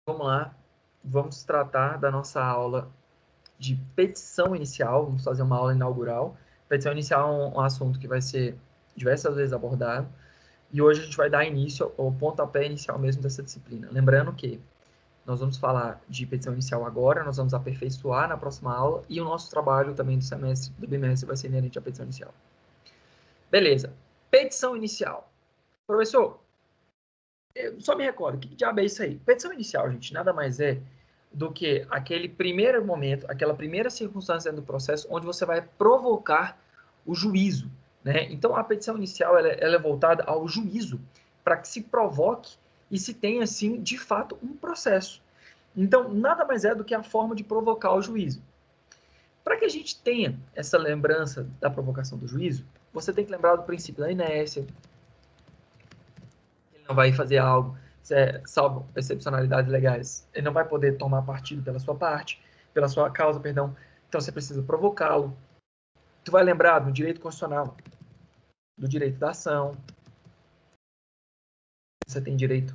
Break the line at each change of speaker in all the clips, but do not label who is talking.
Vamos lá, vamos tratar da nossa aula de petição inicial, vamos fazer uma aula inaugural. Petição inicial é um assunto que vai ser diversas vezes abordado, e hoje a gente vai dar início ao pontapé inicial mesmo dessa disciplina. Lembrando que nós vamos falar de petição inicial agora, nós vamos aperfeiçoar na próxima aula, e o nosso trabalho também do semestre, do bimestre, vai ser inerente à petição inicial. Beleza, petição inicial. Professor, eu só me recordo, que diabo é isso aí? Petição inicial, gente, nada mais é do que aquele primeiro momento, aquela primeira circunstância do processo onde você vai provocar o juízo, né? Então, a petição inicial, ela é voltada ao juízo, para que se provoque e se tenha, assim, de fato, um processo. Então, nada mais é do que a forma de provocar o juízo. Para que a gente tenha essa lembrança da provocação do juízo, você tem que lembrar do princípio da inércia, ele não vai fazer algo, salvo excepcionalidades legais, ele não vai poder tomar partido pela sua parte, pela sua causa, perdão. Então você precisa provocá-lo. Tu vai lembrar do direito constitucional, do direito da ação. Você tem direito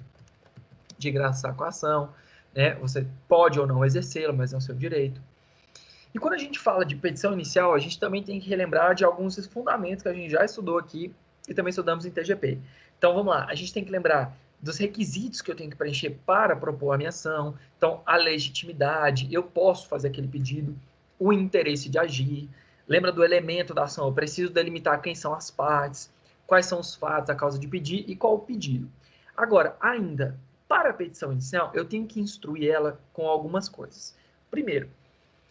de graçar com a ação, né? Você pode ou não exercê-lo, mas é o seu direito. E quando a gente fala de petição inicial, a gente também tem que relembrar de alguns fundamentos que a gente já estudou aqui e também estudamos em TGP. Então, vamos lá. A gente tem que lembrar dos requisitos que eu tenho que preencher para propor a minha ação. Então, a legitimidade, eu posso fazer aquele pedido, o interesse de agir. Lembra do elemento da ação, eu preciso delimitar quem são as partes, quais são os fatos, a causa de pedir e qual o pedido. Agora, ainda, para a petição inicial, eu tenho que instruir ela com algumas coisas. Primeiro,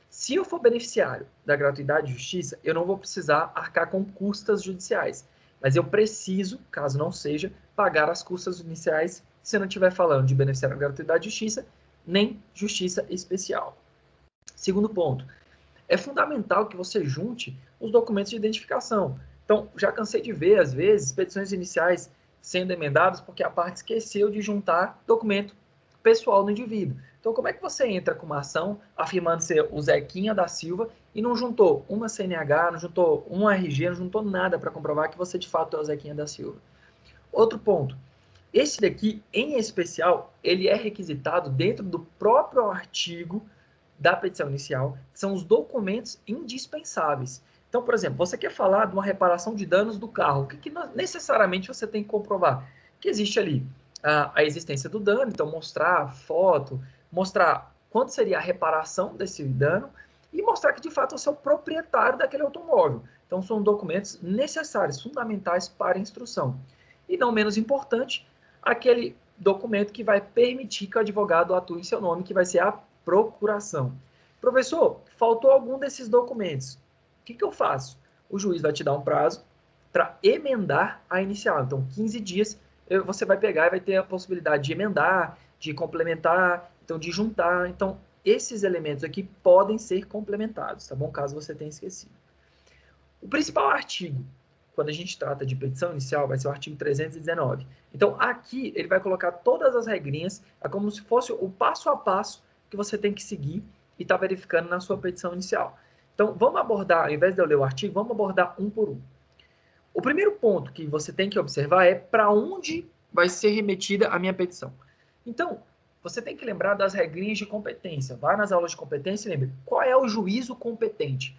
se eu for beneficiário da gratuidade de justiça, eu não vou precisar arcar com custas judiciais. Mas eu preciso, caso não seja, pagar as custas judiciais se eu não estiver falando de beneficiário da gratuidade de justiça, nem justiça especial. Segundo ponto, é fundamental que você junte os documentos de identificação. Então, já cansei de ver, às vezes, petições iniciais sendo emendadas porque a parte esqueceu de juntar documento pessoal do indivíduo. Então, como é que você entra com uma ação afirmando ser o Zequinha da Silva e não juntou uma CNH, não juntou um RG, não juntou nada para comprovar que você de fato é o Zequinha da Silva? Outro ponto, esse daqui, em especial, ele é requisitado dentro do próprio artigo da petição inicial, que são os documentos indispensáveis. Então, por exemplo, você quer falar de uma reparação de danos do carro, o que necessariamente você tem que comprovar? Que existe ali a existência do dano, então mostrar foto, mostrar quanto seria a reparação desse dano e mostrar que de fato você é o proprietário daquele automóvel. Então, são documentos necessários, fundamentais para a instrução. E não menos importante, aquele documento que vai permitir que o advogado atue em seu nome, que vai ser a procuração. Professor, faltou algum desses documentos. O que eu faço? O juiz vai te dar um prazo para emendar a inicial. Então, 15 dias você vai pegar e vai ter a possibilidade de emendar, de complementar, então de juntar. Então, esses elementos aqui podem ser complementados, tá bom? Caso você tenha esquecido. O principal artigo, quando a gente trata de petição inicial, vai ser o artigo 319. Então, aqui ele vai colocar todas as regrinhas, é como se fosse o passo a passo que você tem que seguir e está verificando na sua petição inicial. Então, vamos abordar, ao invés de eu ler o artigo, vamos abordar um por um. O primeiro ponto que você tem que observar é para onde vai ser remetida a minha petição. Então, você tem que lembrar das regrinhas de competência. Vá nas aulas de competência e lembre qual é o juízo competente.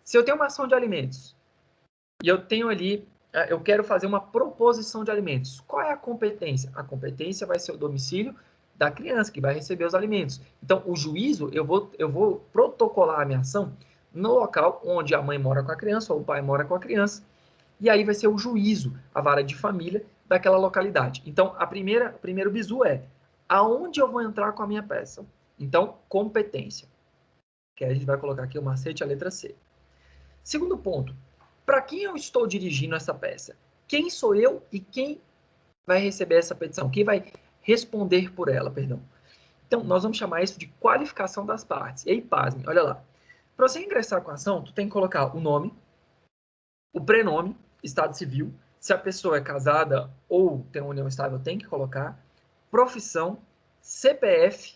Se eu tenho uma ação de alimentos e eu tenho ali, eu quero fazer uma proposição de alimentos, qual é a competência? A competência vai ser o domicílio da criança que vai receber os alimentos. Então, o juízo, eu vou protocolar a minha ação no local onde a mãe mora com a criança ou o pai mora com a criança, e aí vai ser o juízo, a vara de família daquela localidade. Então, o primeiro bizu é aonde eu vou entrar com a minha peça. Então, competência. Que aí a gente vai colocar aqui o macete, a letra C. Segundo ponto, para quem eu estou dirigindo essa peça? Quem sou eu e quem vai receber essa petição? Quem vai responder por ela, perdão. Então, nós vamos chamar isso de qualificação das partes. E aí, pasme, olha lá. Para você ingressar com a ação, tu tem que colocar o nome, o prenome, estado civil, se a pessoa é casada ou tem uma união estável, tem que colocar, profissão, CPF,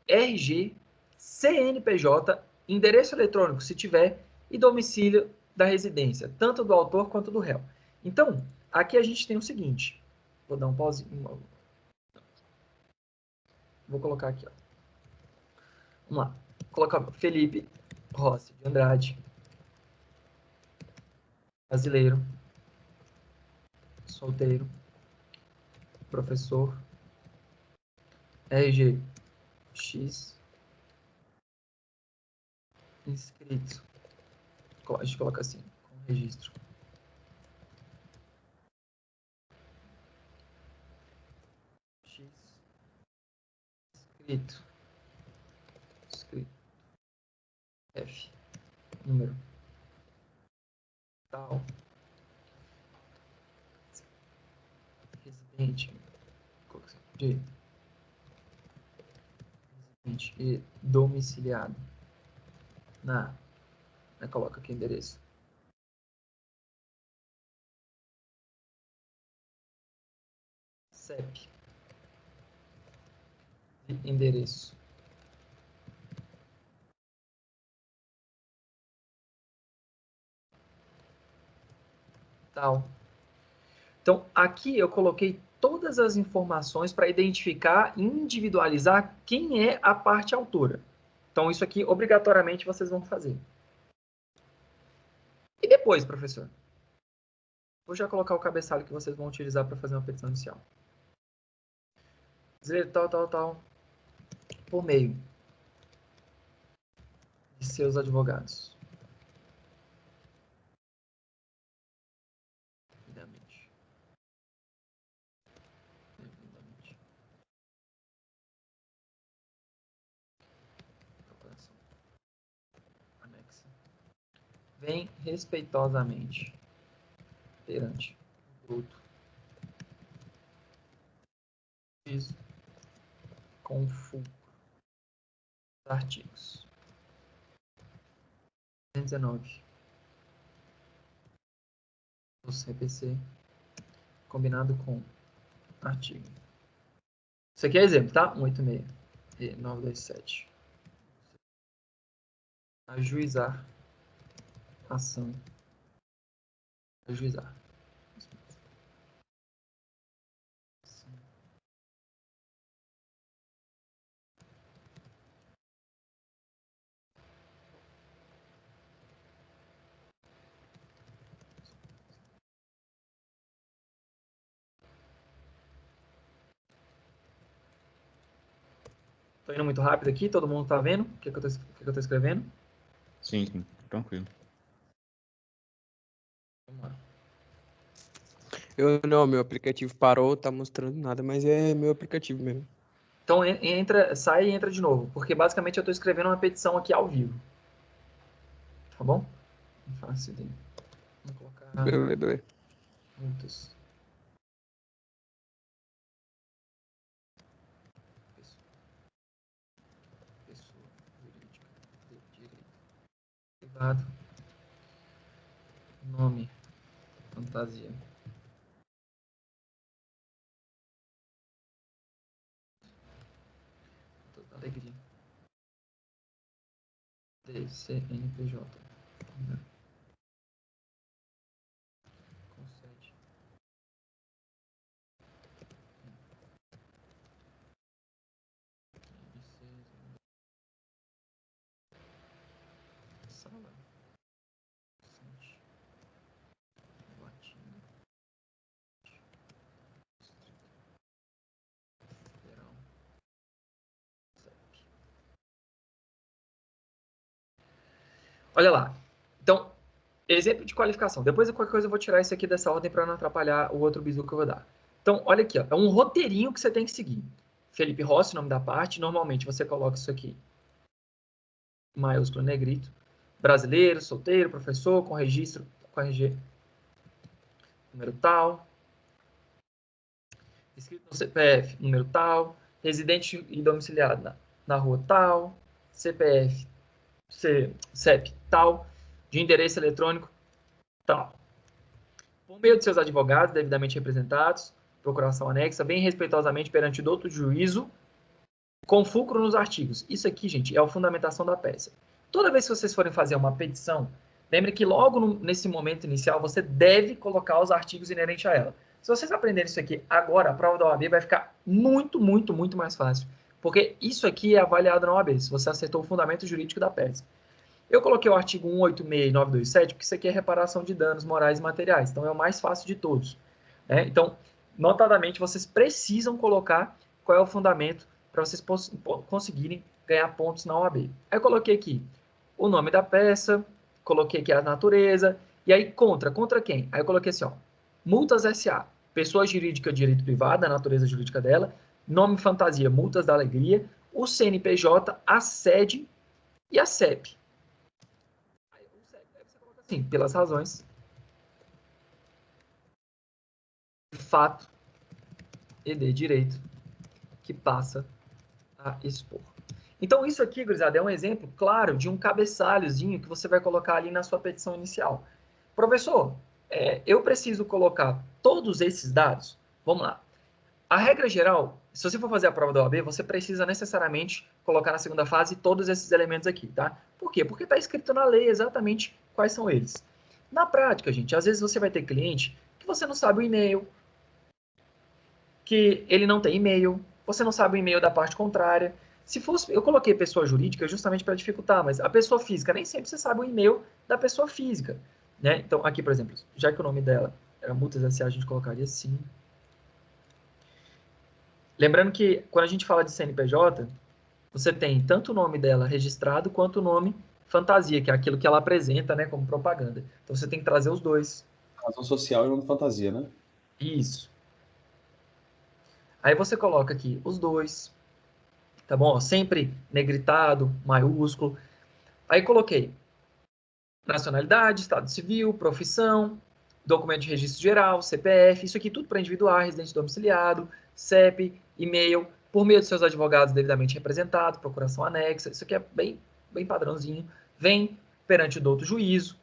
RG, CNPJ, endereço eletrônico, se tiver, e domicílio da residência, tanto do autor quanto do réu. Então, aqui a gente tem o seguinte, vou dar um pause, Vou colocar aqui, ó. Vamos lá. Vou colocar Felipe Rossi de Andrade. Brasileiro. Solteiro. Professor. RG X. Inscrito. A gente coloca assim, com registro. X. Inscrito. F. Número. Tal. Residente. De. Residente e domiciliado. Coloca aqui o endereço. CEP. Endereço. Tal. Então, aqui eu coloquei todas as informações para identificar e individualizar quem é a parte autora. Então, isso aqui, obrigatoriamente, vocês vão fazer. E depois, professor? Vou já colocar o cabeçalho que vocês vão utilizar para fazer uma petição inicial. Dizer tal, por meio de seus advogados. Devidamente. Procuração. Anexa. Vem respeitosamente perante o bruto. Isso. Com fulcro. Artigos. 219. Do CPC. Combinado com artigo. Isso aqui é exemplo, tá? 186 e 927. Ajuizar. Ação. Ajuizar. Tô indo muito rápido aqui, todo mundo tá vendo o que eu tô escrevendo?
Sim, tranquilo.
Vamos lá.
Meu aplicativo parou, tá mostrando nada, mas é meu aplicativo mesmo.
Então sai e entra de novo, porque basicamente eu estou escrevendo uma petição aqui ao vivo. Tá bom? Vamos colocar
Beleza.
muitos. Pessoa jurídica de direito privado. Nome. Fantasia. Toda alegria. DCNPJ. Concede. Sala. Latina. Federal. CEP. Olha lá. Então, exemplo de qualificação. Depois de qualquer coisa eu vou tirar isso aqui dessa ordem para não atrapalhar o outro bizu que eu vou dar. Então, olha aqui, ó, é um roteirinho que você tem que seguir. Felipe Rossi, nome da parte. Normalmente você coloca isso aqui, maiúsculo, negrito. Brasileiro, solteiro, professor, com registro, com RG, número tal. Inscrito no CPF, número tal. Residente e domiciliado na rua tal. CPF, CEP tal. De endereço eletrônico tal. Por meio de seus advogados devidamente representados, procuração anexa, bem respeitosamente perante o douto juízo, com fulcro nos artigos. Isso aqui, gente, é a fundamentação da peça. Toda vez que vocês forem fazer uma petição, lembre que logo nesse momento inicial você deve colocar os artigos inerentes a ela. Se vocês aprenderem isso aqui agora, a prova da OAB vai ficar muito, muito, muito mais fácil. Porque isso aqui é avaliado na OAB, se você acertou o fundamento jurídico da peça. Eu coloquei o artigo 186 e 927, porque isso aqui é reparação de danos morais e materiais, então é o mais fácil de todos. Né? Então, notadamente, vocês precisam colocar qual é o fundamento para vocês conseguirem ganhar pontos na OAB. Aí eu coloquei aqui o nome da peça, coloquei aqui a natureza, e aí contra quem? Aí eu coloquei assim, ó, multas SA, pessoa jurídica de direito privado, a natureza jurídica dela, nome fantasia, multas da alegria, o CNPJ, a sede e a CEP. Aí você coloca assim, pelas razões de fato e de direito que passa a expor. Então, isso aqui, gurizada, é um exemplo claro de um cabeçalhozinho que você vai colocar ali na sua petição inicial. Professor, eu preciso colocar todos esses dados? Vamos lá. A regra geral, se você for fazer a prova da OAB, você precisa necessariamente colocar na segunda fase todos esses elementos aqui, tá? Por quê? Porque está escrito na lei exatamente quais são eles. Na prática, gente, às vezes você vai ter cliente que você não sabe o e-mail, que ele não tem e-mail, você não sabe o e-mail da parte contrária. Se fosse, eu coloquei pessoa jurídica justamente para dificultar, mas a pessoa física, nem sempre você sabe o e-mail da pessoa física. Né? Então, aqui, por exemplo, já que o nome dela era Multas S.A., a gente colocaria assim. Lembrando que quando a gente fala de CNPJ, você tem tanto o nome dela registrado quanto o nome fantasia, que é aquilo que ela apresenta, né, como propaganda. Então você tem que trazer os dois.
Razão social e nome fantasia, né?
Isso. Aí você coloca aqui os dois, tá bom? Sempre negritado, maiúsculo. Aí coloquei nacionalidade, estado civil, profissão, documento de registro geral, CPF, isso aqui tudo para individual, residente domiciliado, CEP, e-mail, por meio de seus advogados devidamente representados, procuração anexa, isso aqui é bem padrãozinho. Vem perante o douto juízo,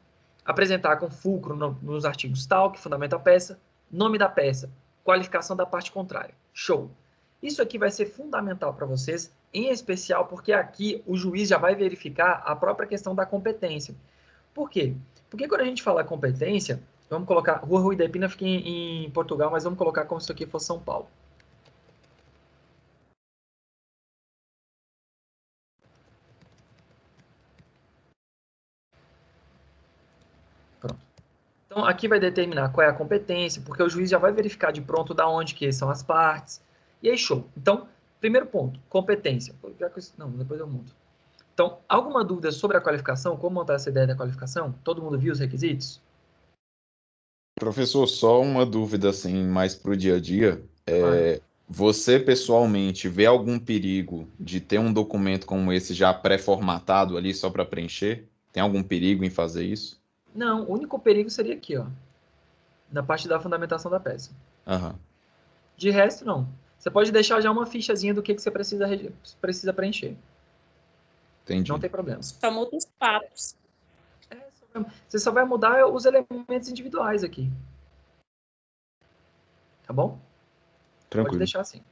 apresentar com fulcro nos artigos tal, que fundamenta a peça, nome da peça, qualificação da parte contrária. Show! Isso aqui vai ser fundamental para vocês, em especial porque aqui o juiz já vai verificar a própria questão da competência. Por quê? Porque quando a gente fala competência, vamos colocar, Rua Rui da Pina fica em Portugal, mas vamos colocar como se isso aqui fosse São Paulo. Pronto. Então, aqui vai determinar qual é a competência, porque o juiz já vai verificar de pronto da onde que são as partes. E aí, show. Então, primeiro ponto, competência. Não, depois eu monto. Então, alguma dúvida sobre a qualificação? Como montar essa ideia da qualificação? Todo mundo viu os requisitos?
Professor, só uma dúvida assim, mais para o dia a dia. Você pessoalmente vê algum perigo de ter um documento como esse já pré-formatado ali só para preencher? Tem algum perigo em fazer isso?
Não, o único perigo seria aqui, ó, na parte da fundamentação da peça.
Aham.
De resto, não. Você pode deixar já uma fichazinha do que você precisa preencher.
Entendi.
Não tem problema.
Só muda os papos.
Você só vai mudar os elementos individuais aqui. Tá bom?
Tranquilo.
Pode deixar assim.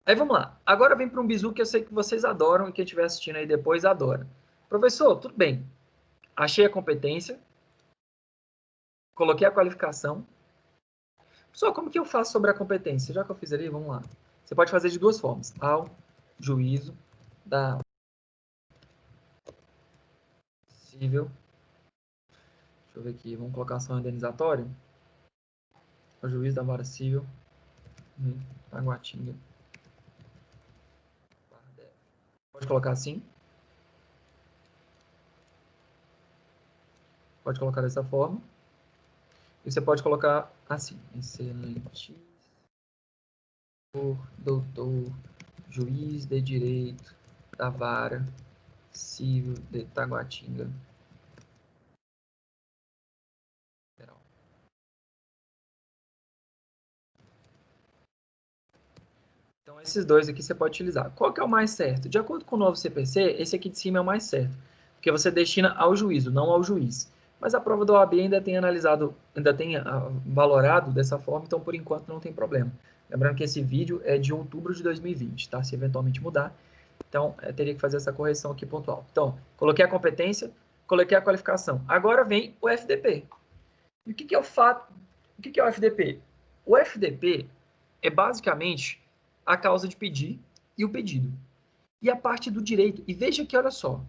Aí vamos lá. Agora vem para um bizu que eu sei que vocês adoram e quem estiver assistindo aí depois adora. Professor, tudo bem. Achei a competência. Coloquei a qualificação. Pessoal, como que eu faço sobre a competência? Já que eu fiz ali, vamos lá. Você pode fazer de duas formas. Ao juízo da civil. Deixa eu ver aqui. Vamos colocar ação indenizatória. Ao juiz da vara civil. Taguatinga. Pode colocar assim. Pode colocar dessa forma. E você pode colocar assim. Excelente. Doutor, juiz de direito da vara civil de Taguatinga. Então, esses dois aqui você pode utilizar. Qual que é o mais certo? De acordo com o novo CPC, esse aqui de cima é o mais certo. Porque você destina ao juízo, não ao juiz. Mas a prova da OAB ainda tem analisado, ainda tem valorado dessa forma, então por enquanto não tem problema. Lembrando que esse vídeo é de outubro de 2020, tá? Se eventualmente mudar, então teria que fazer essa correção aqui pontual. Então, coloquei a competência, coloquei a qualificação. Agora vem o FDP. E o que é o fato? O que é o FDP? O FDP é basicamente a causa de pedir e o pedido. E a parte do direito. E veja que, olha só,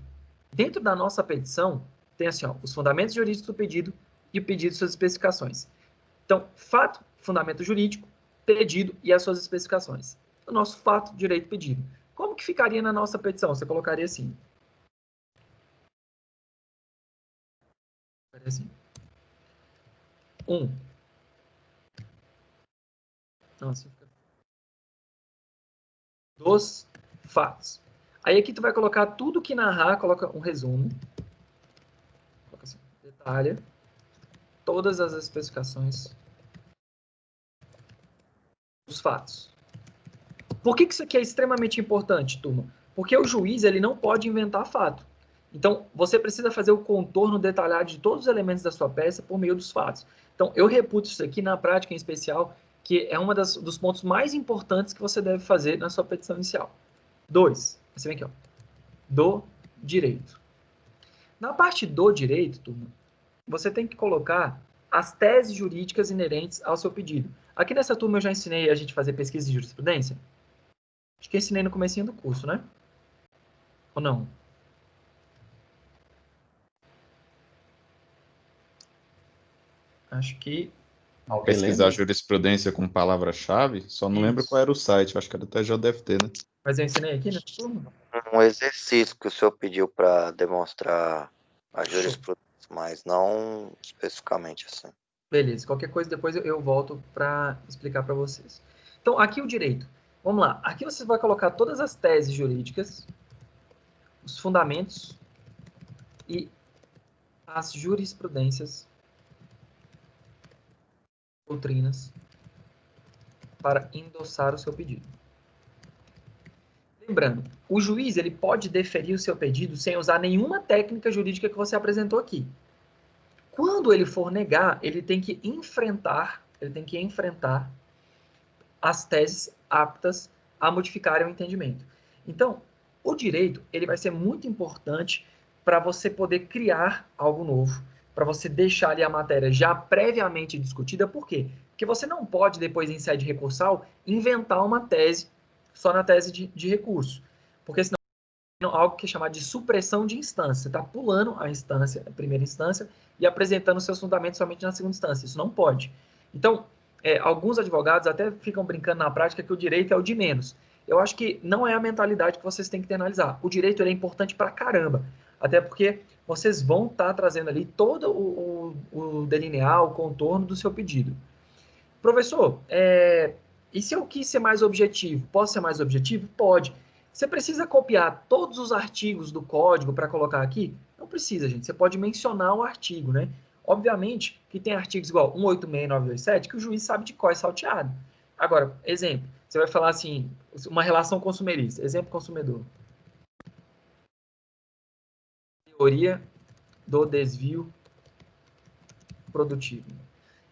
dentro da nossa petição, tem assim, ó, os fundamentos jurídicos do pedido e o pedido e suas especificações. Então, fato, fundamento jurídico, pedido e as suas especificações. O nosso fato, direito, pedido. Como que ficaria na nossa petição? Você colocaria assim. Assim. 1. Nossa, dos fatos. Aí aqui tu vai colocar tudo que narrar, coloca um resumo. Coloca assim, detalha todas as especificações dos fatos. Por que isso aqui é extremamente importante, turma? Porque o juiz ele não pode inventar fato. Então, você precisa fazer o contorno detalhado de todos os elementos da sua peça por meio dos fatos. Então, eu reputo isso aqui na prática em especial, que é um dos pontos mais importantes que você deve fazer na sua petição inicial. 2. Você vem aqui, ó. Do direito. Na parte do direito, turma, você tem que colocar as teses jurídicas inerentes ao seu pedido. Aqui nessa turma eu já ensinei a gente fazer pesquisa de jurisprudência. Acho que eu ensinei no comecinho do curso, né? Ou não? Acho que...
Alguém
Pesquisar
lembra?
jurisprudência com palavra-chave, só não lembro qual era o site, acho que era até JFT, né?
Mas eu ensinei aqui nessa turma?
Um exercício que o senhor pediu para demonstrar a jurisprudência, mas não especificamente assim.
Beleza, qualquer coisa depois eu volto para explicar para vocês. Então, aqui o direito. Vamos lá. Aqui você vai colocar todas as teses jurídicas, os fundamentos e as jurisprudências, doutrinas, para endossar o seu pedido. Lembrando, o juiz ele pode deferir o seu pedido sem usar nenhuma técnica jurídica que você apresentou aqui. Quando ele for negar, ele tem que enfrentar as teses aptas a modificarem o entendimento. Então, o direito ele vai ser muito importante para você poder criar algo novo, para você deixar ali a matéria já previamente discutida. Por quê? Porque você não pode, depois, em sede recursal, inventar uma tese só na tese de recurso. Porque senão algo que é chamado de supressão de instância. Você está pulando a instância, a primeira instância, e apresentando seus fundamentos somente na segunda instância. Isso não pode. Então, alguns advogados até ficam brincando na prática que o direito é o de menos. Eu acho que não é a mentalidade que vocês têm que ter analisar. O direito ele é importante pra caramba. Até porque vocês vão estar trazendo ali todo o delinear, o contorno do seu pedido. Professor, e se eu quis ser mais objetivo? Posso ser mais objetivo? Pode. Você precisa copiar todos os artigos do código para colocar aqui? Não precisa, gente. Você pode mencionar o artigo, né? Obviamente que tem artigos igual 186.927 que o juiz sabe de cor é salteado. Agora, exemplo, você vai falar assim, uma relação consumerista, exemplo consumidor. Teoria do desvio produtivo.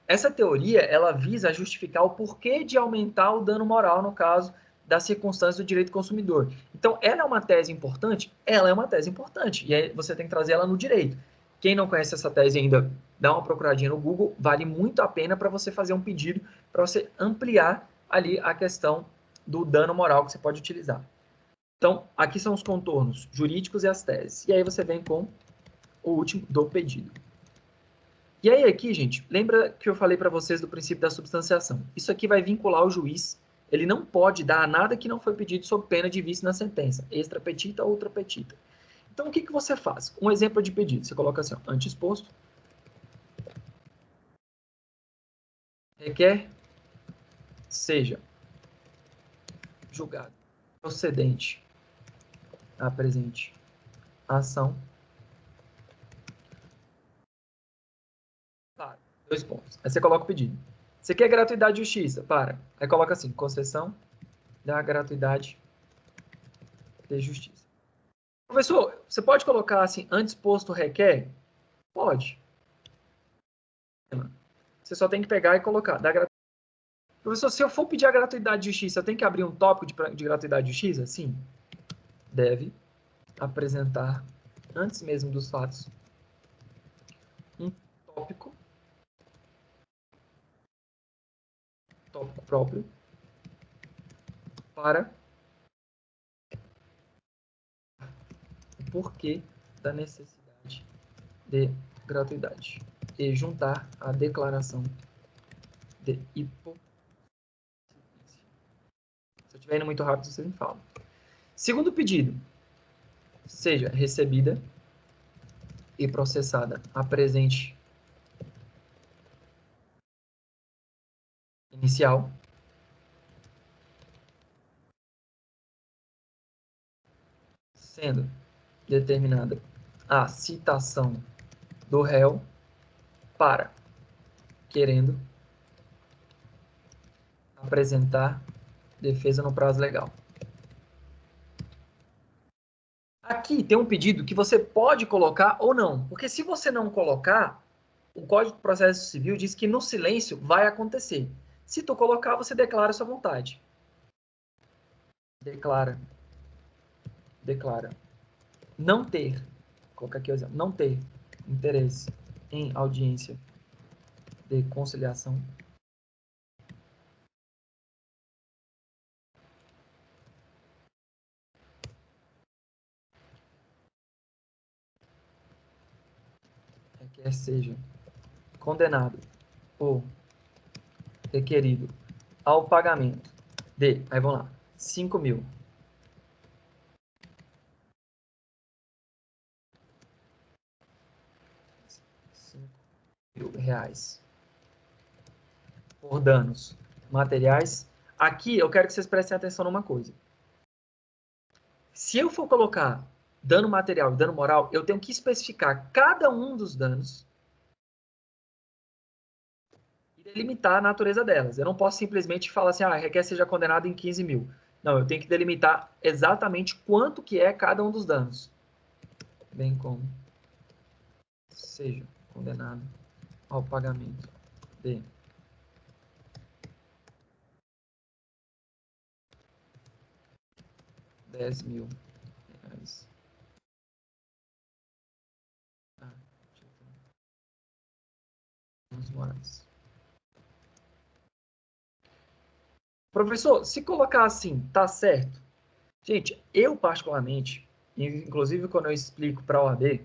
Essa teoria, ela visa justificar o porquê de aumentar o dano moral no caso das circunstâncias do direito do consumidor. Então, ela é uma tese importante? Ela é uma tese importante. E aí você tem que trazer ela no direito. Quem não conhece essa tese ainda, dá uma procuradinha no Google. Vale muito a pena para você fazer um pedido, para você ampliar ali a questão do dano moral que você pode utilizar. Então, aqui são os contornos jurídicos e as teses. E aí você vem com o último do pedido. E aí aqui, gente, lembra que eu falei para vocês do princípio da substanciação. Isso aqui vai vincular o juiz. Ele não pode dar nada que não foi pedido sob pena de vício na sentença, extra petita ou ultra petita. Então, o que você faz? Um exemplo de pedido. Você coloca assim, ó, anteexposto. Requer seja julgado procedente a presente ação. Para. 2 pontos. Aí você coloca o pedido. Você quer gratuidade de justiça? Para. Aí coloca assim, concessão da gratuidade de justiça. Professor, você pode colocar assim, antes posto requer? Pode. Você só tem que pegar e colocar. Professor, se eu for pedir a gratuidade de justiça, eu tenho que abrir um tópico de gratuidade de justiça? Sim. Deve apresentar, antes mesmo dos fatos, um tópico próprio para porquê da necessidade de gratuidade e juntar a declaração de hipossuficiência. Se eu estiver indo muito rápido, vocês me falam. Segundo pedido, seja recebida e processada a presente inicial, sendo determinada a citação do réu para, querendo, apresentar defesa no prazo legal. Aqui tem um pedido que você pode colocar ou não, porque se você não colocar, o Código de Processo Civil diz que no silêncio vai acontecer. Se tu colocar, você declara a sua vontade. Declara. Não ter, vou colocar aqui o exemplo, não ter interesse em audiência de conciliação. Quer seja condenado ou requerido ao pagamento de, aí vamos lá, 5 mil. R$5.000 por danos materiais. Aqui eu quero que vocês prestem atenção numa coisa. Se eu for colocar dano material e dano moral, eu tenho que especificar cada um dos danos e delimitar a natureza delas. Eu não posso simplesmente falar assim, requer seja condenado em 15 mil. Não, eu tenho que delimitar exatamente quanto que é cada um dos danos. Bem como seja condenado ao pagamento de R$10.000. Morais. Professor, se colocar assim, tá certo? Gente, eu particularmente, inclusive quando eu explico para a OAB,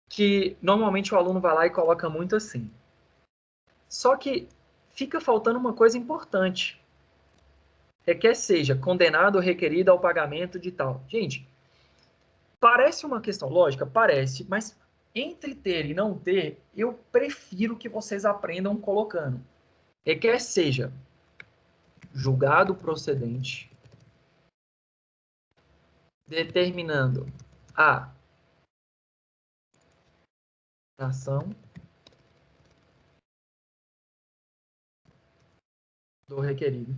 que normalmente o aluno vai lá e coloca muito assim. Só que fica faltando uma coisa importante. Requer seja condenado ou requerido ao pagamento de tal. Gente, parece uma questão lógica? Parece, mas entre ter e não ter, eu prefiro que vocês aprendam colocando. Requer seja julgado procedente, determinando a ação do requerido.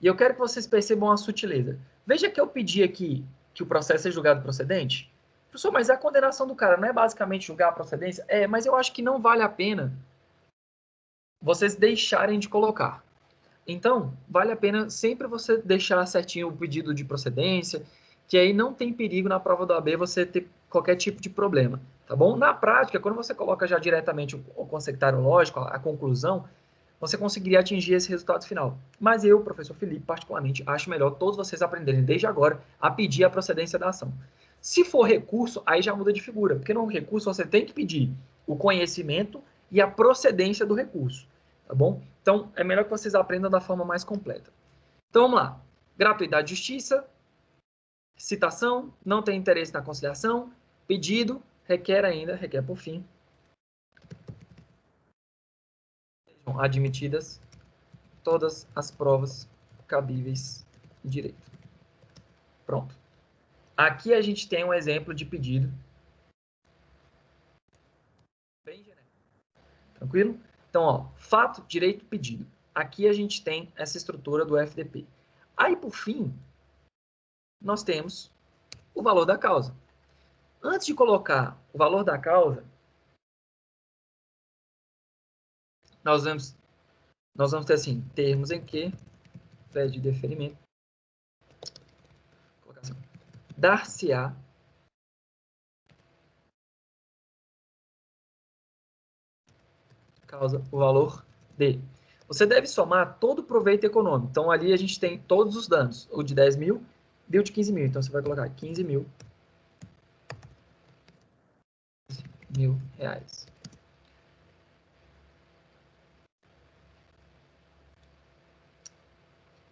E eu quero que vocês percebam a sutileza. Veja que eu pedi aqui que o processo seja julgado procedente. Professor, mas a condenação do cara não é basicamente julgar a procedência? É, mas eu acho que não vale a pena vocês deixarem de colocar. Então, vale a pena sempre você deixar certinho o pedido de procedência, que aí não tem perigo na prova do AB você ter qualquer tipo de problema, tá bom? Na prática, quando você coloca já diretamente o consectário lógico, a conclusão, você conseguiria atingir esse resultado final. Mas eu, professor Felipe, particularmente, acho melhor todos vocês aprenderem desde agora a pedir a procedência da ação. Se for recurso, aí já muda de figura, porque no recurso você tem que pedir o conhecimento e a procedência do recurso, tá bom? Então, é melhor que vocês aprendam da forma mais completa. Então, vamos lá. Gratuidade de justiça, citação, não tem interesse na conciliação, pedido, requer por fim, sejam admitidas todas as provas cabíveis em direito. Pronto. Aqui a gente tem um exemplo de pedido. Bem genérico. Tranquilo? Então, ó, fato, direito, pedido. Aqui a gente tem essa estrutura do FDP. Aí, por fim, nós temos o valor da causa. Antes de colocar o valor da causa, nós vamos ter assim, termos em que pede deferimento, assim, dar-se-á causa o valor de. Você deve somar todo o proveito econômico. Então, ali a gente tem todos os danos. O de 10 mil deu de 15 mil. Então, você vai colocar 15 mil reais.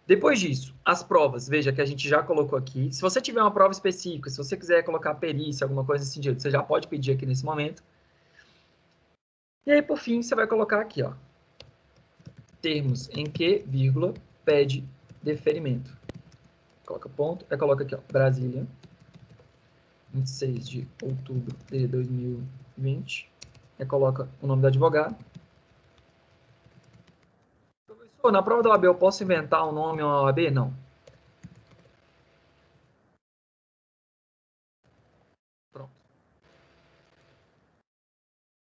Depois disso, as provas, veja que a gente já colocou aqui. Se você tiver uma prova específica, se você quiser colocar perícia, alguma coisa nesse sentido, você já pode pedir aqui nesse momento. E aí, por fim, você vai colocar aqui, ó, termos em que, vírgula, pede deferimento. Coloca ponto, aí coloca aqui, ó, Brasília, 26 de outubro de 2020. Aí coloca o nome do advogado. Professor, na prova da OAB eu posso inventar um nome ou uma OAB? Não. Pronto.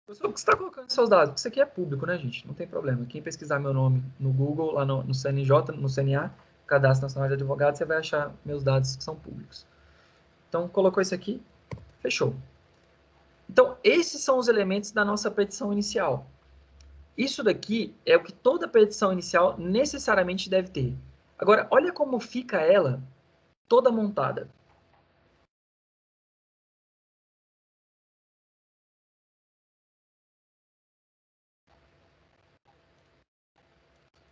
Professor, por que você está colocando seus dados? Porque isso aqui é público, né, gente? Não tem problema. Quem pesquisar meu nome no Google, lá no CNJ, no CNA, Cadastro Nacional de Advogados, você vai achar meus dados que são públicos. Então, colocou isso aqui, fechou. Então, esses são os elementos da nossa petição inicial. Isso daqui é o que toda petição inicial necessariamente deve ter. Agora, olha como fica ela toda montada.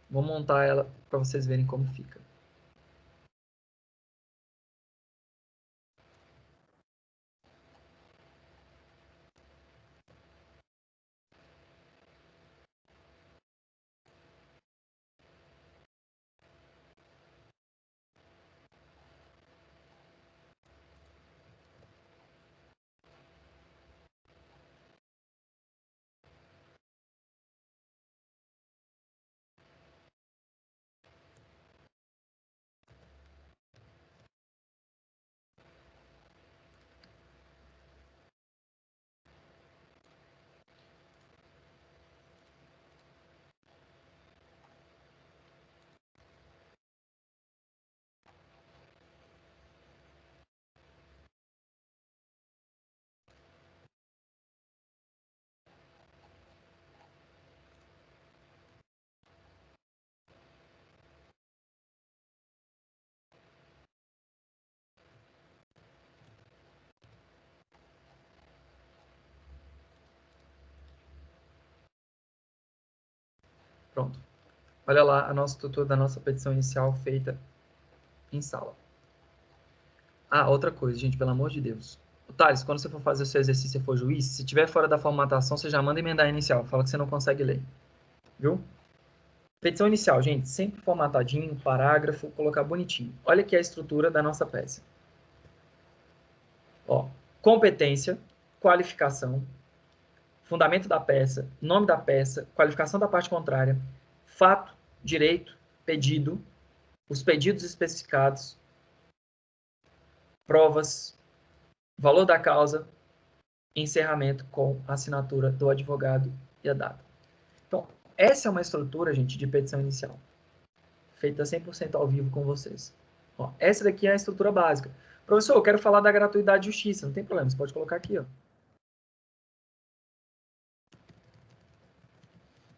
Vou montar ela para vocês verem como fica. Pronto. Olha lá a nossa estrutura da nossa petição inicial feita em sala. Ah, outra coisa, gente, pelo amor de Deus. Thales, quando você for fazer o seu exercício e for juiz, se tiver fora da formatação, você já manda emendar a inicial. Fala que você não consegue ler. Viu? Petição inicial, gente, sempre formatadinho, parágrafo, colocar bonitinho. Olha aqui a estrutura da nossa peça. Ó, competência, qualificação, fundamento da peça, nome da peça, qualificação da parte contrária, fato, direito, pedido, os pedidos especificados, provas, valor da causa, encerramento com a assinatura do advogado e a data. Então, essa é uma estrutura, gente, de petição inicial, feita 100% ao vivo com vocês. Ó, essa daqui é a estrutura básica. Professor, eu quero falar da gratuidade de justiça, não tem problema, você pode colocar aqui, ó.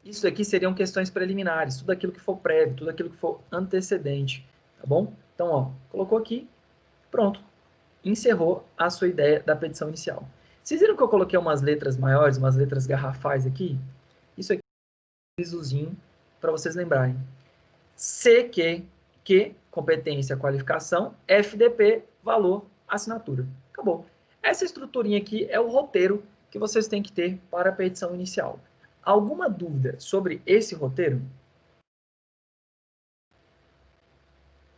Isso aqui seriam questões preliminares, tudo aquilo que for prévio, tudo aquilo que for antecedente, tá bom? Então, ó, colocou aqui, pronto. Encerrou a sua ideia da petição inicial. Vocês viram que eu coloquei umas letras maiores, umas letras garrafais aqui? Isso aqui é um avisozinho para vocês lembrarem. Que, competência, qualificação, FDP, valor, assinatura. Acabou. Essa estruturinha aqui é o roteiro que vocês têm que ter para a petição inicial. Alguma dúvida sobre esse roteiro?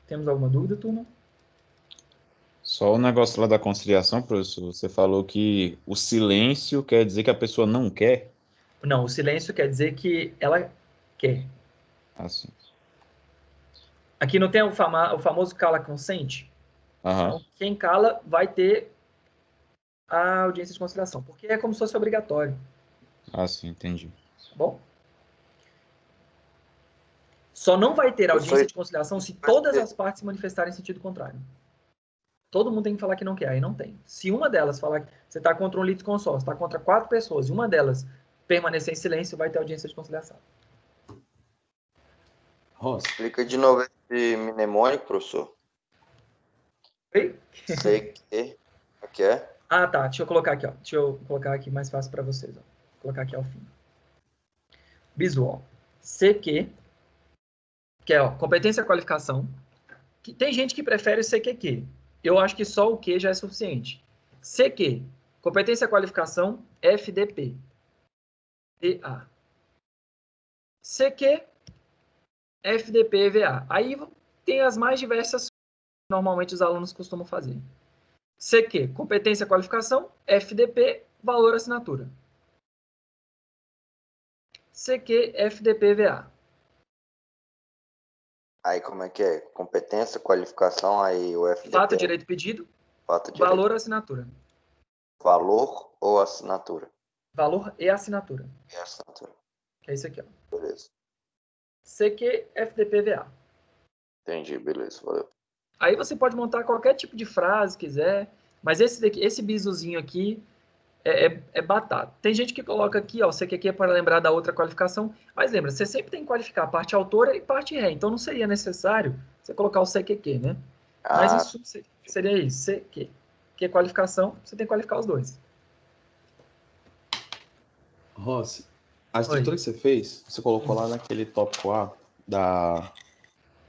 Temos alguma dúvida, turma?
Só o negócio lá da conciliação, professor, você falou que o silêncio quer dizer que a pessoa não quer?
Não, o silêncio quer dizer que ela quer.
Assim.
Aqui não tem o famoso cala consente?
Aham.
Então, quem cala vai ter a audiência de conciliação, porque é como se fosse obrigatório.
Ah, sim, entendi.
Tá bom? Só não vai ter audiência de conciliação se todas as partes se manifestarem em sentido contrário. Todo mundo tem que falar que não quer, aí não tem. Se uma delas falar que você está contra um litisconsórcio, está contra 4 pessoas, e uma delas permanecer em silêncio, vai ter audiência de conciliação.
Ross,
Explica de novo esse mnemônico, professor.
Oi?
Sei que. O que é?
Ah, tá. Deixa eu colocar aqui, ó. Deixa eu colocar aqui mais fácil para vocês, ó. Vou colocar aqui ao fim. Bisu, ó. CQ, que é, ó, competência e qualificação. Que tem gente que prefere o CQQ. Eu acho que só o Q já é suficiente. CQ, competência e qualificação, FDP. EA. CQ, FDP, VA. Aí tem as mais diversas que normalmente os alunos costumam fazer. CQ, competência e qualificação, FDP, valor assinatura. CQ, FDP, VA.
Aí como é que é? Competência, qualificação, aí o FDP.
Fato, direito pedido,
Fato, direito.
valor, assinatura.
Valor ou assinatura?
Valor e assinatura.
E assinatura.
Que é isso aqui, ó.
Beleza.
CQ, FDP, VA.
Entendi, beleza, valeu.
Aí você pode montar qualquer tipo de frase quiser, mas esse bisuzinho aqui é batata. Tem gente que coloca aqui, ó, o CQQ é para lembrar da outra qualificação, mas lembra, você sempre tem que qualificar parte autora e parte ré, então não seria necessário você colocar o CQQ, né? Mas isso seria isso, CQ. Que é qualificação, você tem que qualificar os dois.
Rossi, a estrutura que você fez, você colocou lá naquele tópico A da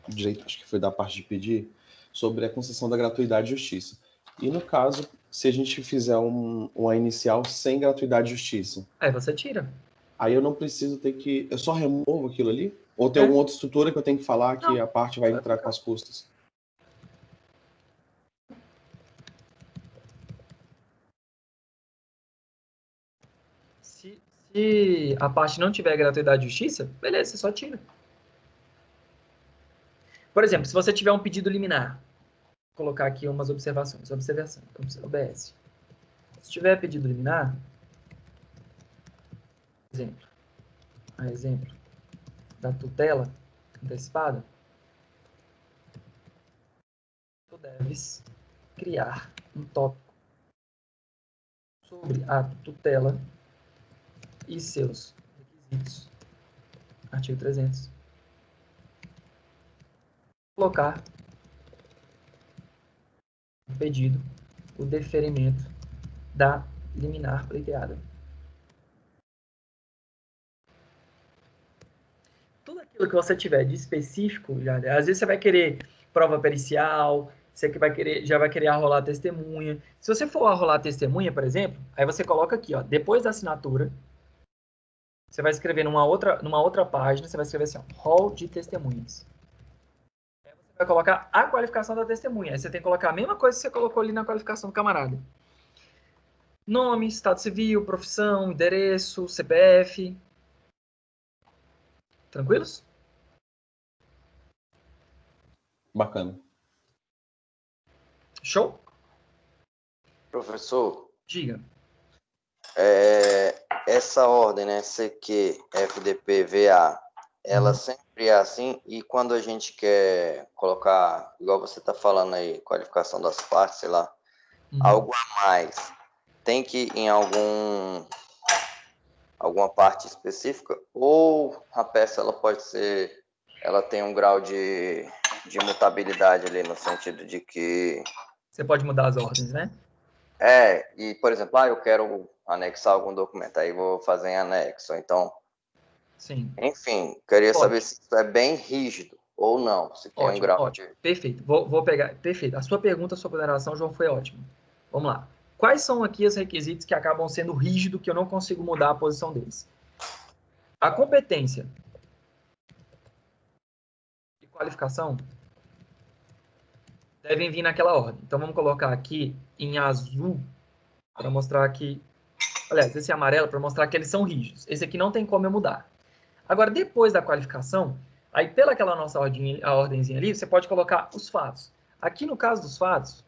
direito, acho que foi da parte de pedir, sobre a concessão da gratuidade e justiça. E no caso, se a gente fizer uma inicial sem gratuidade e justiça,
Aí você tira.
aí eu não preciso ter que... Eu só removo aquilo ali? Ou tem alguma outra estrutura que eu tenho que falar que a parte vai entrar com as custas?
Se a parte não tiver gratuidade e justiça, beleza, você só tira. Por exemplo, se você tiver um pedido liminar, vou colocar aqui umas observações. Observação, OBS. Se tiver pedido liminar, exemplo da tutela antecipada, tu deves criar um tópico sobre a tutela e seus requisitos. Artigo 300. Colocar no pedido o deferimento da liminar pleiteada. Tudo aquilo que você tiver de específico, às vezes você vai querer prova pericial, você já vai querer arrolar testemunha. Se você for arrolar testemunha, por exemplo, aí você coloca aqui, ó, depois da assinatura, você vai escrever numa outra página, você vai escrever assim, ó, rol de testemunhas. Aí você vai colocar a qualificação da testemunha. Aí você tem que colocar a mesma coisa que você colocou ali na qualificação do camarada. Nome, estado civil, profissão, endereço, CPF. Tranquilos?
Bacana.
Show?
Professor,
Diga.
essa ordem, né, CQ, FDP, VA, ela sempre é assim, e quando a gente quer colocar, igual você está falando aí, qualificação das partes, sei lá, algo a mais, tem que ir em alguma parte específica, ou a peça ela pode ser, ela tem um grau de mutabilidade ali, no sentido de que...
Você pode mudar as ordens, né?
E, por exemplo, eu quero anexar algum documento, aí vou fazer em anexo, então...
Sim.
Enfim, queria saber se isso é bem rígido ou não, se tem um grau de...
Perfeito, vou pegar, perfeito. A sua pergunta, a sua ponderação, João, foi ótima. Vamos lá. Quais são aqui os requisitos que acabam sendo rígidos, que eu não consigo mudar a posição deles? A competência e qualificação devem vir naquela ordem. Então, vamos colocar aqui em azul, para mostrar que... Aliás, esse amarelo, para mostrar que eles são rígidos. Esse aqui não tem como eu mudar. Agora, depois da qualificação, aí pelaquela nossa a ordenzinha ali, você pode colocar os fatos. Aqui no caso dos fatos,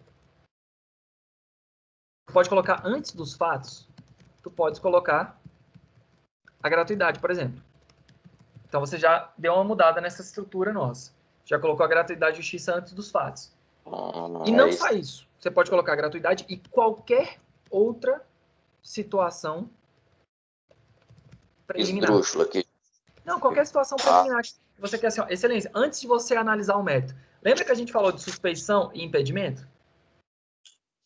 você pode colocar antes dos fatos, tu pode colocar a gratuidade, por exemplo. Então, você já deu uma mudada nessa estrutura nossa. Já colocou a gratuidade e justiça antes dos fatos. E não só isso. Você pode colocar a gratuidade e qualquer outra situação preliminar.
Esdrúxula aqui.
Não, qualquer situação preliminar. Você quer assim, ó, excelência, antes de você analisar o mérito, lembra que a gente falou de suspeição e impedimento?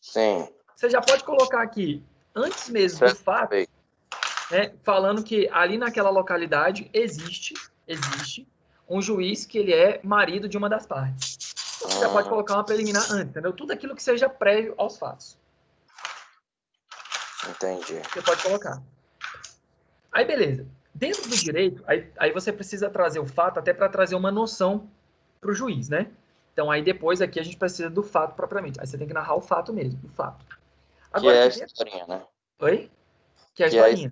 Sim.
Você já pode colocar aqui, antes mesmo do fato, né, falando que ali naquela localidade existe um juiz que ele é marido de uma das partes. Então, você já pode colocar uma preliminar antes, entendeu? Tudo aquilo que seja prévio aos fatos.
Entendi.
Você pode colocar. Aí, beleza. Dentro do direito, aí você precisa trazer o fato até para trazer uma noção para o juiz, né? Então, aí depois aqui a gente precisa do fato propriamente. Aí você tem que narrar o fato mesmo, o fato. Agora,
que é a historinha, né?
Oi? Que é a
Que é a
historinha.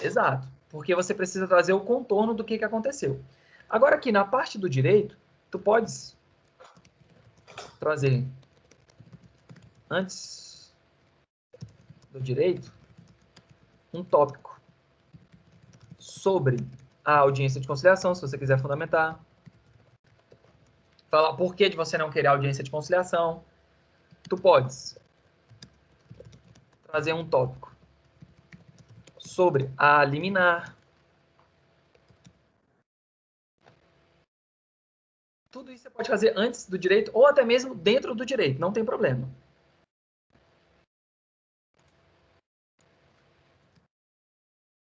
Exato. Porque você precisa trazer o contorno do que aconteceu. Agora, aqui na parte do direito, tu podes trazer, antes do direito, um tópico sobre a audiência de conciliação, se você quiser fundamentar. Falar por que de você não querer audiência de conciliação. Tu podes trazer um tópico sobre a liminar. Tudo isso você pode fazer antes do direito ou até mesmo dentro do direito, não tem problema.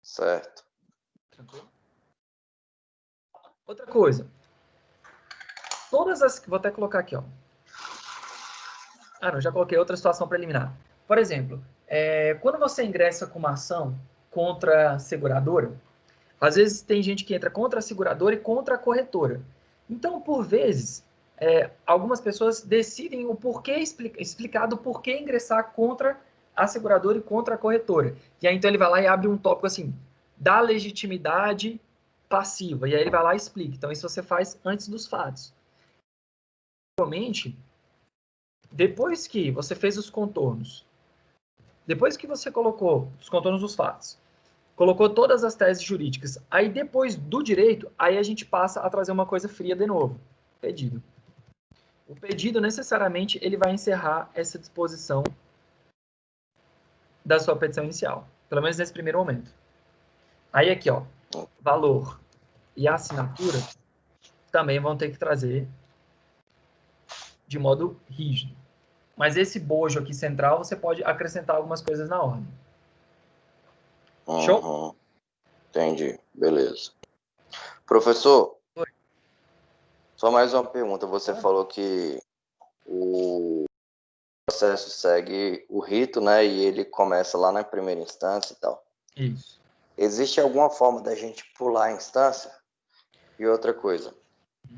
Certo.
Tranquilo? Outra coisa. Todas as... Vou até colocar aqui, ó. Ah, não, já coloquei outra situação preliminar. Por exemplo, quando você ingressa com uma ação contra a seguradora, às vezes tem gente que entra contra a seguradora e contra a corretora. Então, por vezes, algumas pessoas decidem o porquê, explicado o porquê ingressar contra a seguradora e contra a corretora. E aí, então, ele vai lá e abre um tópico assim, da legitimidade passiva. E aí ele vai lá e explica. Então, isso você faz antes dos fatos. Realmente, depois que você fez os contornos, depois que você colocou os contornos dos fatos, colocou todas as teses jurídicas, aí depois do direito, aí a gente passa a trazer uma coisa fria de novo, pedido. O pedido, necessariamente, ele vai encerrar essa disposição da sua petição inicial, pelo menos nesse primeiro momento. Aí aqui, ó, valor e assinatura também vão ter que trazer de modo rígido. Mas esse bojo aqui central, você pode acrescentar algumas coisas na ordem. Show?
Entendi. Beleza. Professor,
Oi.
Só mais uma pergunta. Você falou que o processo segue o rito, né? E ele começa lá na primeira instância e tal.
Isso.
Existe alguma forma da gente pular a instância? E outra coisa,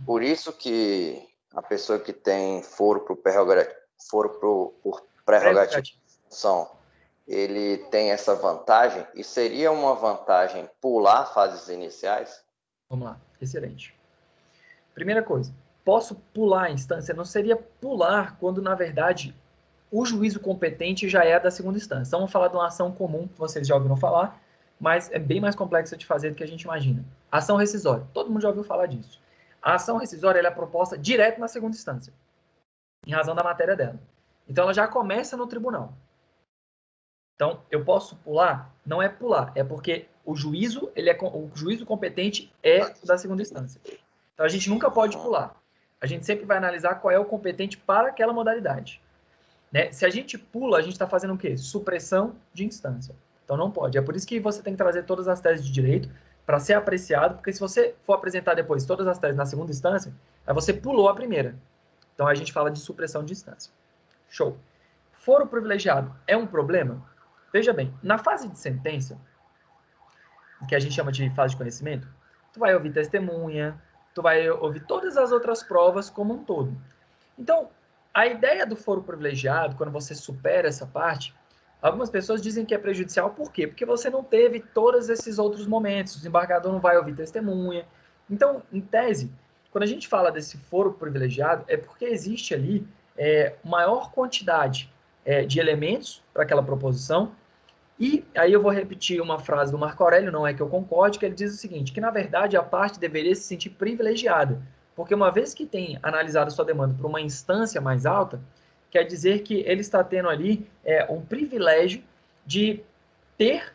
por isso que a pessoa que tem foro por prerrogativa de função, ele tem essa vantagem, e seria uma vantagem pular fases iniciais?
Vamos lá, excelente. Primeira coisa, posso pular a instância? Não seria pular quando, na verdade, o juízo competente já é da segunda instância. Então, vamos falar de uma ação comum, que vocês já ouviram falar, mas é bem mais complexa de fazer do que a gente imagina. Ação rescisória. Todo mundo já ouviu falar disso. A ação rescisória ela é proposta direto na segunda instância, em razão da matéria dela. Então, ela já começa no tribunal. Então, eu posso pular? Não é pular, é porque o juízo competente é da segunda instância. Então, a gente nunca pode pular. A gente sempre vai analisar qual é o competente para aquela modalidade. Né? Se a gente pula, a gente está fazendo o quê? Supressão de instância. Então, não pode. É por isso que você tem que trazer todas as teses de direito para ser apreciado, porque se você for apresentar depois todas as teses na segunda instância, aí você pulou a primeira. Então, a gente fala de supressão de instância. Show. Foro privilegiado é um problema? Veja bem, na fase de sentença, que a gente chama de fase de conhecimento, tu vai ouvir testemunha, tu vai ouvir todas as outras provas como um todo. Então, a ideia do foro privilegiado, quando você supera essa parte, algumas pessoas dizem que é prejudicial, por quê? Porque você não teve todos esses outros momentos, o desembargador não vai ouvir testemunha. Então, em tese, quando a gente fala desse foro privilegiado, é porque existe ali maior quantidade de elementos para aquela proposição. E aí eu vou repetir uma frase do Marco Aurélio, não é que eu concorde, que ele diz o seguinte, que na verdade a parte deveria se sentir privilegiada, porque uma vez que tem analisado sua demanda por uma instância mais alta, quer dizer que ele está tendo ali um privilégio de ter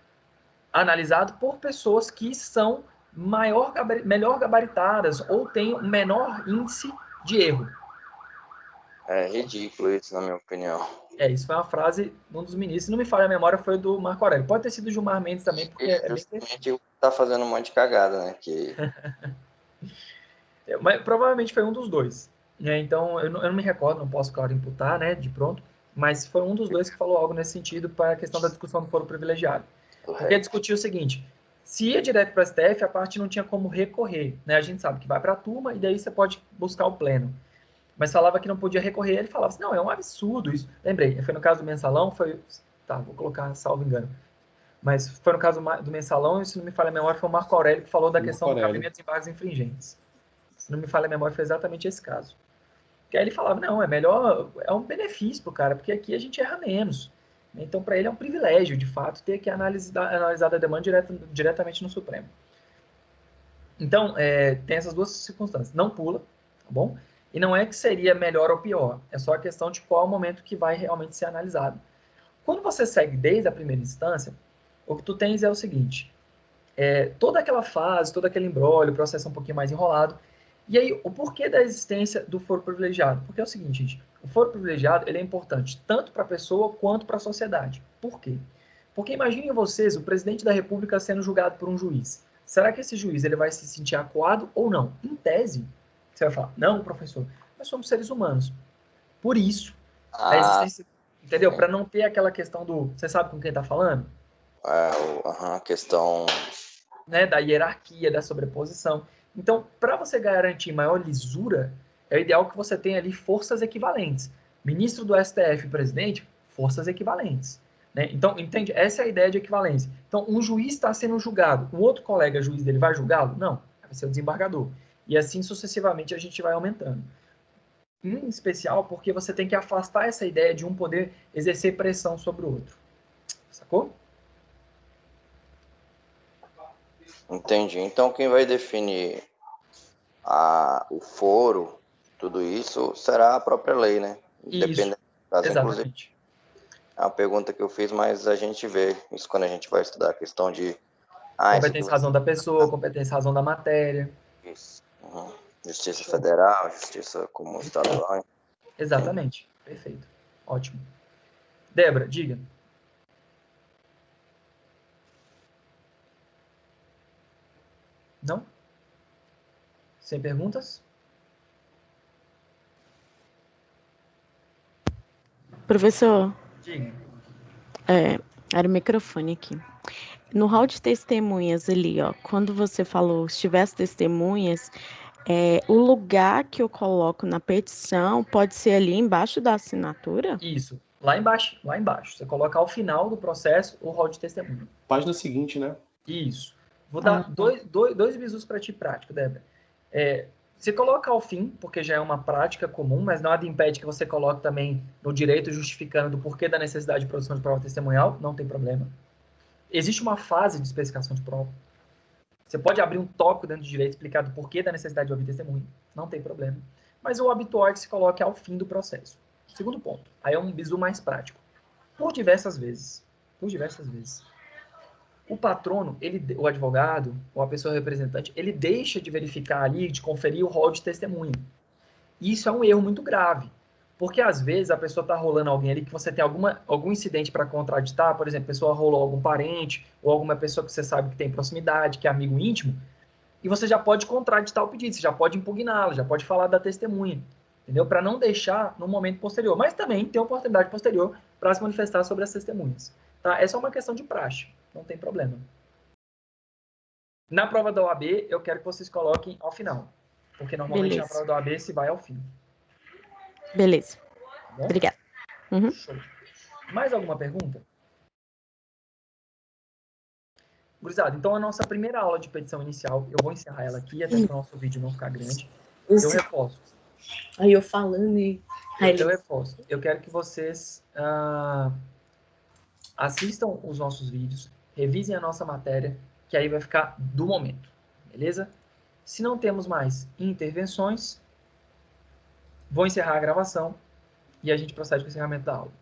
analisado por pessoas que são melhor gabaritadas ou têm um menor índice de erro.
É ridículo isso, na minha opinião.
Isso foi uma frase de um dos ministros, se não me falha a memória, foi do Marco Aurélio. Pode ter sido do Gilmar Mendes também, porque
E justamente o que tá fazendo um monte de cagada, né? Que
Mas provavelmente foi um dos dois. Né? Então, eu não me recordo, não posso, claro, imputar, né, de pronto, mas foi um dos dois que falou algo nesse sentido para a questão da discussão do foro privilegiado. Porque discutiu o seguinte, se ia direto para o STF, a parte não tinha como recorrer. Né? A gente sabe que vai para a turma e daí você pode buscar o pleno. Mas falava que não podia recorrer, ele falava assim, não, é um absurdo isso. Lembrei, foi no caso do mensalão, tá, vou colocar salvo engano. Mas foi no caso do mensalão, e se não me falha a memória, foi o Marco Aurélio que falou da questão do cabimento dos embargos infringentes. Se não me falha a memória, foi exatamente esse caso. Que aí ele falava, não, é melhor, é um benefício pro cara, porque aqui a gente erra menos. Então, para ele é um privilégio, de fato, ter que analisar a demanda diretamente no Supremo. Então, tem essas duas circunstâncias. Não pula, tá bom? E não é que seria melhor ou pior, é só a questão de qual é o momento que vai realmente ser analisado. Quando você segue desde a primeira instância, o que tu tens é o seguinte, toda aquela fase, todo aquele imbróglio, o processo é um pouquinho mais enrolado. E aí, o porquê da existência do foro privilegiado? Porque é o seguinte, gente, o foro privilegiado ele é importante tanto para a pessoa quanto para a sociedade. Por quê? Porque imaginem vocês o presidente da República sendo julgado por um juiz. Será que esse juiz ele vai se sentir acuado ou não? Em tese, você vai falar, não, professor, nós somos seres humanos. Por isso, a existência, entendeu? Para não ter aquela questão do, você sabe com quem está falando?
A questão,
né, da hierarquia, da sobreposição. Então, para você garantir maior lisura, é ideal que você tenha ali forças equivalentes. Ministro do STF, presidente, forças equivalentes. Né? Então, entende? Essa é a ideia de equivalência. Então, um juiz está sendo julgado, um outro colega juiz dele vai julgá-lo? Não, vai ser o desembargador. E assim sucessivamente a gente vai aumentando. Em especial porque você tem que afastar essa ideia de um poder exercer pressão sobre o outro. Sacou?
entendi. Então, quem vai definir o foro, tudo isso, será a própria lei, né?
Isso,
das,
exatamente.
Inclusive, é uma pergunta que eu fiz, mas a gente vê isso quando a gente vai estudar a questão de...
competência, razão da pessoa, competência, razão da matéria.
Isso. Uhum. Justiça Federal, Justiça comum estadual.
Exatamente. Perfeito. Ótimo. Débora, diga. Não? Sem perguntas?
Professor,
Diga.
era o microfone aqui. No hall de testemunhas ali, ó, quando você falou, se tivesse testemunhas, o lugar que eu coloco na petição pode ser ali embaixo da assinatura?
Isso. Lá embaixo, lá embaixo. Você coloca ao final do processo o rol de testemunha.
Página seguinte, né?
Isso. Vou dar dois bisus para ti prático, Débora. Você coloca ao fim, porque já é uma prática comum, mas nada impede que você coloque também no direito justificando do porquê da necessidade de produção de prova testemunhal, não tem problema. Existe uma fase de especificação de prova. Você pode abrir um tópico dentro do direito explicando o porquê da necessidade de ouvir testemunha, não tem problema. Mas o habitual é que se coloque ao fim do processo. Segundo ponto, aí é um bizu mais prático. Por diversas vezes, o patrono, o advogado, ou a pessoa representante, ele deixa de verificar ali, de conferir o rol de testemunha. E isso é um erro muito grave. Porque às vezes a pessoa está rolando alguém ali que você tem algum incidente para contraditar, por exemplo, a pessoa rolou algum parente, ou alguma pessoa que você sabe que tem proximidade, que é amigo íntimo, e você já pode contraditar o pedido, você já pode impugná-lo, já pode falar da testemunha, entendeu? Para não deixar no momento posterior. Mas também tem oportunidade posterior para se manifestar sobre as testemunhas. Tá? É só uma questão de praxe, não tem problema. Na prova da OAB, eu quero que vocês coloquem ao final, porque normalmente na prova da OAB se vai ao fim.
Beleza.
Tá bom?
Obrigada. Uhum.
Show. Mais alguma pergunta? Gurizada, então a nossa primeira aula de petição inicial, eu vou encerrar ela aqui, até para o nosso vídeo não ficar grande. Eu reforço.
Aí eu falando e...
Eu reforço. Eu quero que vocês assistam os nossos vídeos, revisem a nossa matéria, que aí vai ficar do momento. Beleza? Se não temos mais intervenções, vou encerrar a gravação e a gente procede com o encerramento da aula.